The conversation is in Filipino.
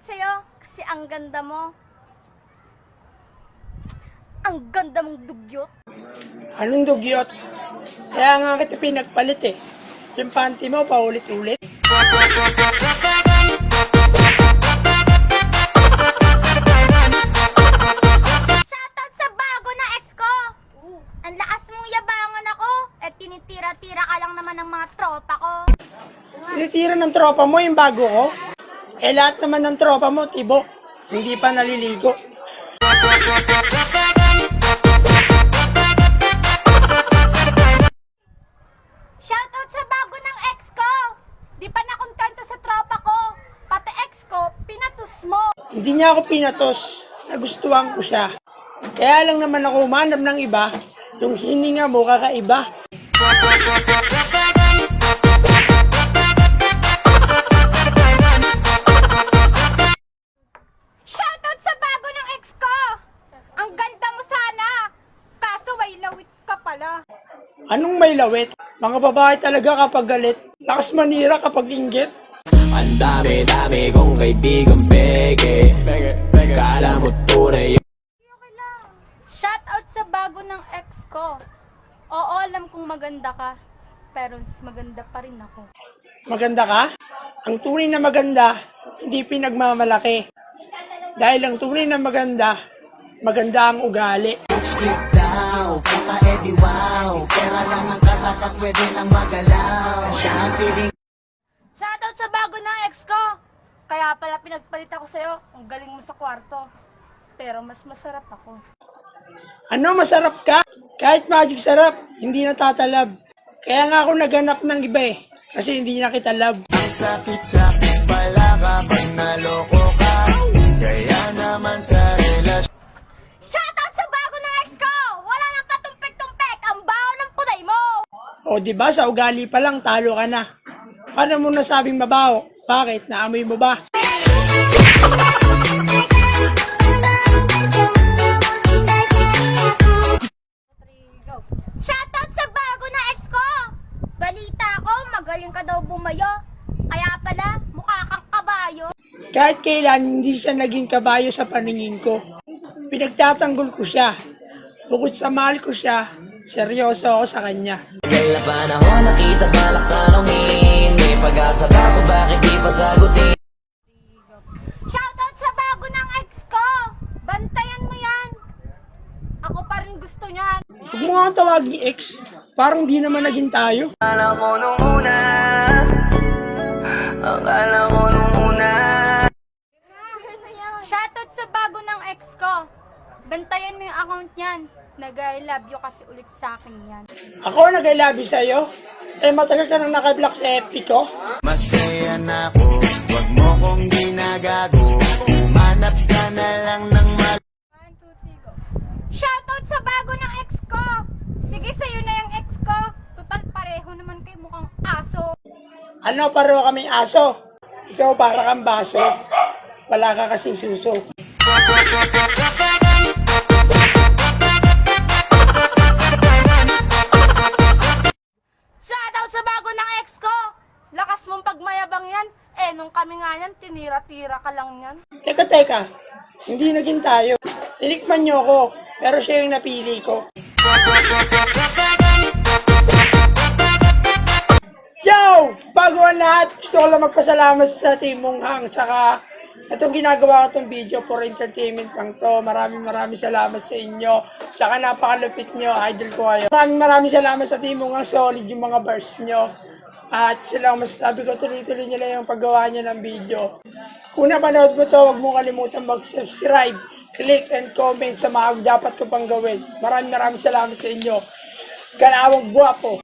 sa'yo kasi ang ganda mo. Ang ganda mong dugyot. Anong dugyot? Kaya nga kita pinagpalit eh. Yung panty mo paulit-ulit. Shoutout sa bago na ex ko. Ang lakas mong yabangan ako. At tinitira-tira ka lang naman ng mga tropa ko. Tinitira ng tropa mo yung bago ko. Eh lahat naman ng tropa mo, tibok. Hindi pa naliligo. Shoutout sa bago ng ex ko. Di pa nakontento sa tropa ko. Pati ex ko, pinatus mo. Hindi niya ako pinatos. Nagustuhan ko siya. Kaya lang naman ako umanap ng iba. Yung hininga mo kakaiba. Shoutout sa bago ng ex ko. Ang ganda mo sana. Kaso may lawit ka pala. Anong may lawit? Mga babae talaga kapag galit. Lakas manira kapag inggit. Ang dami-dami kong kaibigang peke. Kala mo tunay. Okay lang. Shoutout sa bago ng ex ko. Oo, alam kong maganda ka. Pero mas maganda pa rin ako. Maganda ka? Ang tunay na maganda, hindi pinagmamalaki. Dahil ang tunay na maganda, maganda ang ugali. Split daw, puta edi wow. Pera lang ang katapat, pwede lang magalaw. Siya ang piling. Shoutout sa bago ng ex ko. Kaya pala pinagpalit ako sa'yo. Ang galing mo sa kwarto. Pero mas masarap ako. Ano, masarap ka? Kahit magic sarap, hindi natatalab. Kaya nga ako naghanap ng iba eh. Kasi hindi na kita love. Ang sakit-sakit pala kapag naloko ka. Kaya naman sa relasyon. Shoutout sa bago ng ex ko. Wala nang katumpik-tumpik. Ang baho ng puday mo. O diba, sa ugali pa lang, talo ka na. Paano mo nasabing mabaho? Bakit? Naamoy mo ba? Shoutout sa bago na ex ko. Balita ko, magaling ka daw bumayo. Kaya pala, mukha kang kabayo. Kahit kailan, hindi siya naging kabayo sa paningin ko. Pinagtatanggol ko siya. Bukod sa mahal ko siya, seryoso ako sa kanya. Kailan panahon nakita balak tanongin. May pag-asa ba kung bakit di pa sagutin? Shoutout sa bago ng ex ko. Bantayan mo yan. Ako pa rin gusto niyan. Huwag mo nga tawagin ex, parang di naman naging tayo. Akala ko nung una. Akala ko nung una. Shoutout sa bago ng ex ko. Bantayan mo yung account niyan. Nag-I love you kasi ulit sa akin yan. Ako nag-I love you sa'yo? Eh matagal ka nang nakablock sa FB ko. Masaya na ako. Huwag mo kong ginagago. Umanap ka na lang ng mal. 1, 2, 3, go. Shoutout sa bago ng ex ko. Sige, sa'yo na yung ex ko. Total pareho naman kayo mukhang aso. Ano, pareho kaming aso? Ikaw para kang baso. Wala ka kasing suso. Shoutout sa bago ng ex ko. Lakas mong pagmayabang yan. Eh, nung kami nga yan, tinira-tira ka lang yan. Teka, hindi naging tayo. Tinikman niyo ako, pero siya yung napili ko. Yo! Bago ang lahat, gusto ko lang magpasalamat sa Team Munghang. Saka, itong ginagawa ko itong video for entertainment lang to. Maraming salamat sa inyo. Saka napakalupit nyo, idol ko kayo. Maraming salamat sa Team Munghang. Solid yung mga bars nyo. At sila ang masasabi ko, tuloy-tuloy nyo lang yung paggawa nyo ng video. Kung napanood mo to, huwag mong kalimutan mag-subscribe, click and comment sa mga dapat ko pang gawin. Maraming salamat sa inyo. Galawang guwapo.